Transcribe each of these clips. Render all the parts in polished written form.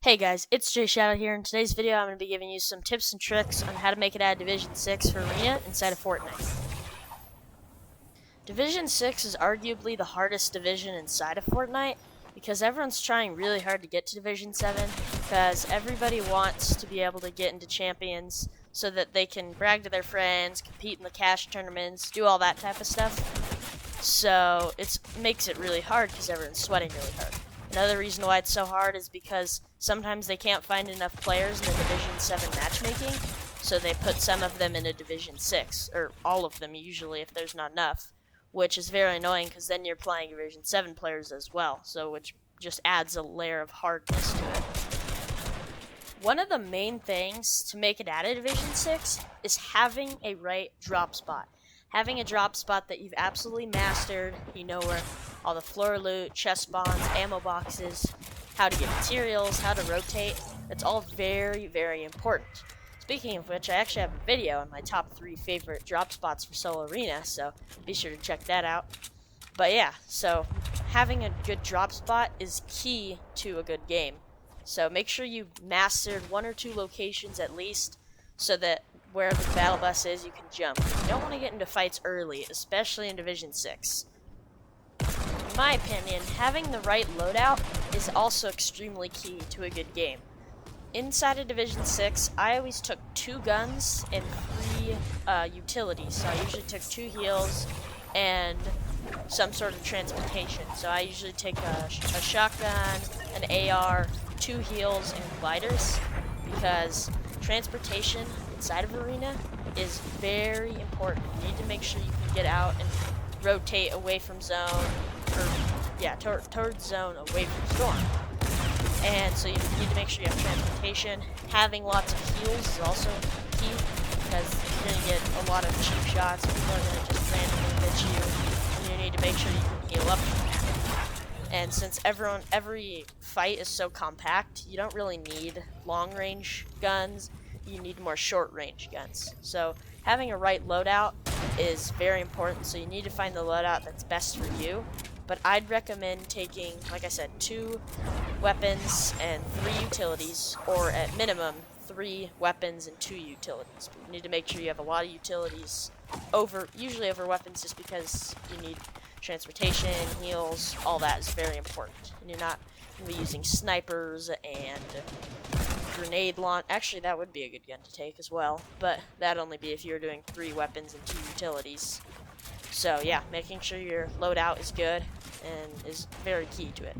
Hey guys, it's J-Shadow here. In today's video, I'm going to be giving you some tips and tricks on how to make it out of Division 6 for Arena inside of Fortnite. Division 6 is arguably the hardest division inside of Fortnite because everyone's trying really hard to get to Division 7 because everybody wants to be able to get into Champions so that they can brag to their friends, compete in the cash tournaments, do all that type of stuff. So it makes it really hard because everyone's sweating really hard. Another reason why it's so hard is because sometimes they can't find enough players in the Division 7 matchmaking, so they put some of them in a Division 6, or all of them usually if there's not enough, which is very annoying because then you're playing Division 7 players as well, so which just adds a layer of hardness to it. One of the main things to make it out of Division 6 is having a right drop spot. Having a drop spot that you've absolutely mastered, you know where all the floor loot, chest spawns, ammo boxes, how to get materials, how to rotate. It's all very, very important. Speaking of which, I actually have a video on my top 3 favorite drop spots for solo arena, so be sure to check that out. But yeah, so having a good drop spot is key to a good game. So make sure you've mastered 1 or 2 locations at least, so that wherever the battle bus is, you can jump. You don't want to get into fights early, especially in Division 6. In my opinion, having the right loadout is also extremely key to a good game. Inside of Division 6, I always took 2 guns and 3 utilities. So I usually took 2 heals and some sort of transportation. So I usually take a shotgun, an AR, 2 heals, and gliders, because transportation inside of Arena is very important. You need to make sure you can get out and rotate away from zone, or yeah, towards zone, away from storm. And so you need to make sure you have transportation. Having lots of heals is also key, because you're going to get a lot of cheap shots. People are going to just randomly hit you, and you need to make sure you can heal up. And since every fight is so compact, you don't really need long-range guns. You need more short-range guns. So having a right loadout is very important, so you need to find the loadout that's best for you. But I'd recommend taking, like I said, 2 weapons and 3 utilities, or at minimum 3 weapons and 2 utilities. But you need to make sure you have a lot of utilities usually over weapons, just because you need transportation, heals, all that is very important. And you're not going to be using snipers and grenade launch. Actually, that would be a good gun to take as well, but that'd only be if you're doing 3 weapons and 2 utilities. So yeah, making sure your loadout is good and is very key to it.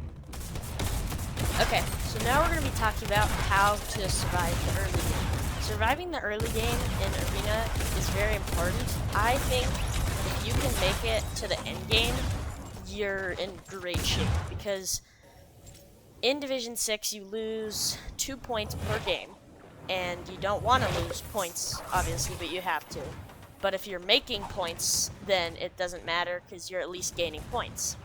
Okay, so now we're going to be talking about how to survive the early game. Surviving the early game in Arena is very important. I think if you can make it to the end game, you're in great shape, because in Division 6 you lose 2 points per game, and you don't want to lose points, obviously, but you have to. But if you're making points, then it doesn't matter, because you're at least gaining points.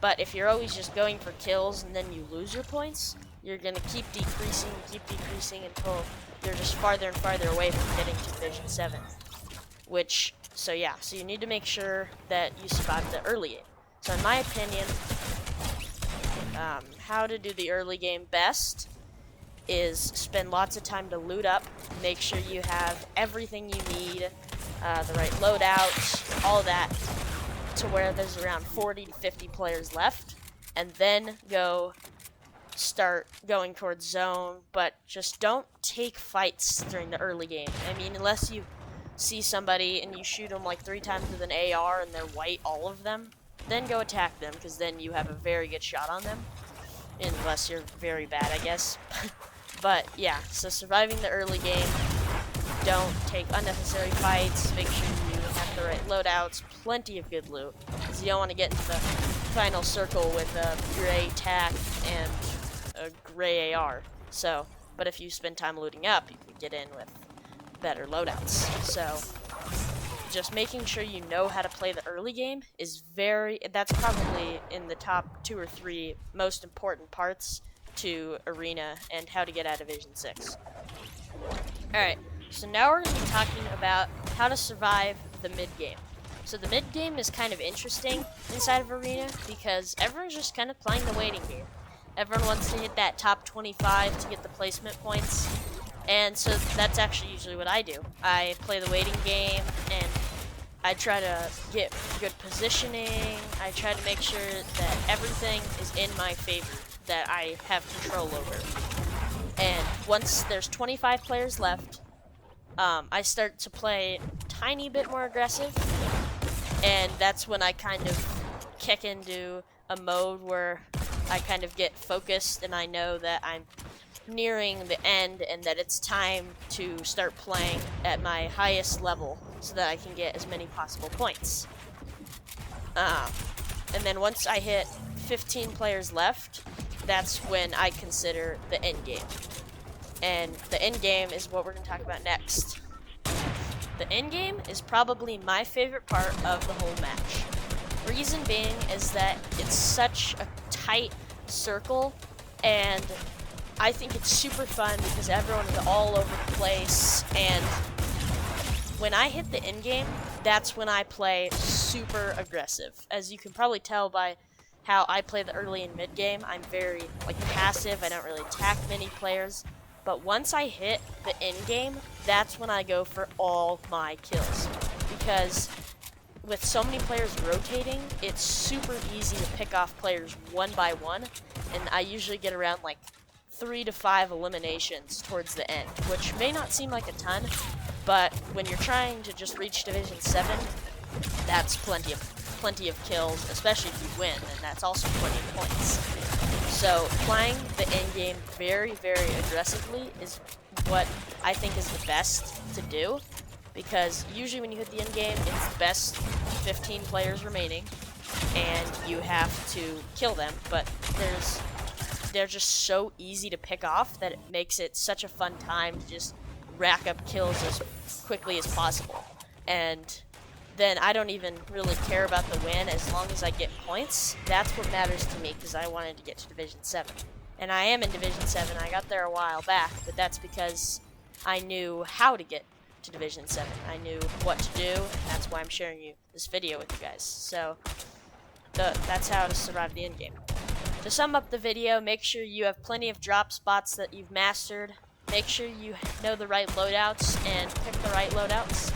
But if you're always just going for kills and then you lose your points, you're going to keep decreasing until you're just farther and farther away from getting to Division 7. So you need to make sure that you survive the early game. So in my opinion, how to do the early game best is spend lots of time to loot up, make sure you have everything you need, the right loadout, all that, to where there's around 40 to 50 players left, and then start going towards zone, but just don't take fights during the early game. I mean, unless you see somebody and you shoot them like 3 times with an AR and they're white, all of them, then go attack them, because then you have a very good shot on them, unless you're very bad, I guess. But yeah, so surviving the early game, don't take unnecessary fights, make sure you have the right loadouts, plenty of good loot, because you don't want to get into the final circle with a gray tac and a gray AR. So, but if you spend time looting up, you can get in with better loadouts. So just making sure you know how to play the early game is that's probably in the top 2 or 3 most important parts to Arena and how to get out of Division 6. Alright, so now we're going to be talking about how to survive the mid-game. So the mid-game is kind of interesting inside of Arena, because everyone's just kind of playing the waiting game. Everyone wants to hit that top 25 to get the placement points. And so that's actually usually what I do. I play the waiting game, and I try to get good positioning. I try to make sure that everything is in my favor, that I have control over. And once there's 25 players left, I start to play a tiny bit more aggressive. And that's when I kind of kick into a mode where I kind of get focused and I know that I'm nearing the end and that it's time to start playing at my highest level so that I can get as many possible points. And then once I hit 15 players left, that's when I consider the end game. And the end game is what we're going to talk about next. The end game is probably my favorite part of the whole match. Reason being is that it's such a tight circle, and I think it's super fun because everyone is all over the place, and when I hit the end game, that's when I play super aggressive. As you can probably tell by how I play the early and mid game, I'm very passive. I don't really attack many players. But once I hit the end game, that's when I go for all my kills. Because with so many players rotating, it's super easy to pick off players one by one. And I usually get around 3 to 5 eliminations towards the end, which may not seem like a ton, but when you're trying to just reach Division 7, that's plenty of kills, especially if you win, and that's also plenty of points. So playing the end game very, very aggressively is what I think is the best to do, because usually when you hit the end game, it's the best 15 players remaining, and you have to kill them, but they're just so easy to pick off that it makes it such a fun time to just rack up kills as quickly as possible. And then I don't even really care about the win as long as I get points. That's what matters to me, because I wanted to get to Division 7. And I am in Division 7. I got there a while back, but that's because I knew how to get to Division 7. I knew what to do, and that's why I'm sharing you this video with you guys. So that's how to survive the end game. To sum up the video, make sure you have plenty of drop spots that you've mastered. Make sure you know the right loadouts and pick the right loadouts.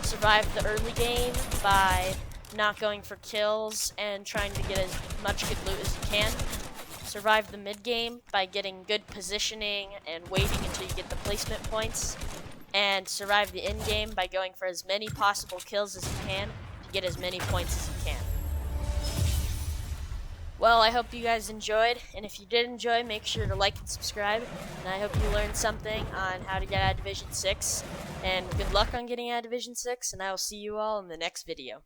Survive the early game by not going for kills and trying to get as much good loot as you can. Survive the mid game by getting good positioning and waiting until you get the placement points. And survive the end game by going for as many possible kills as you can to get as many points as you can. Well, I hope you guys enjoyed, and if you did enjoy, make sure to like and subscribe, and I hope you learned something on how to get out of Division 6, and good luck on getting out of Division 6, and I will see you all in the next video.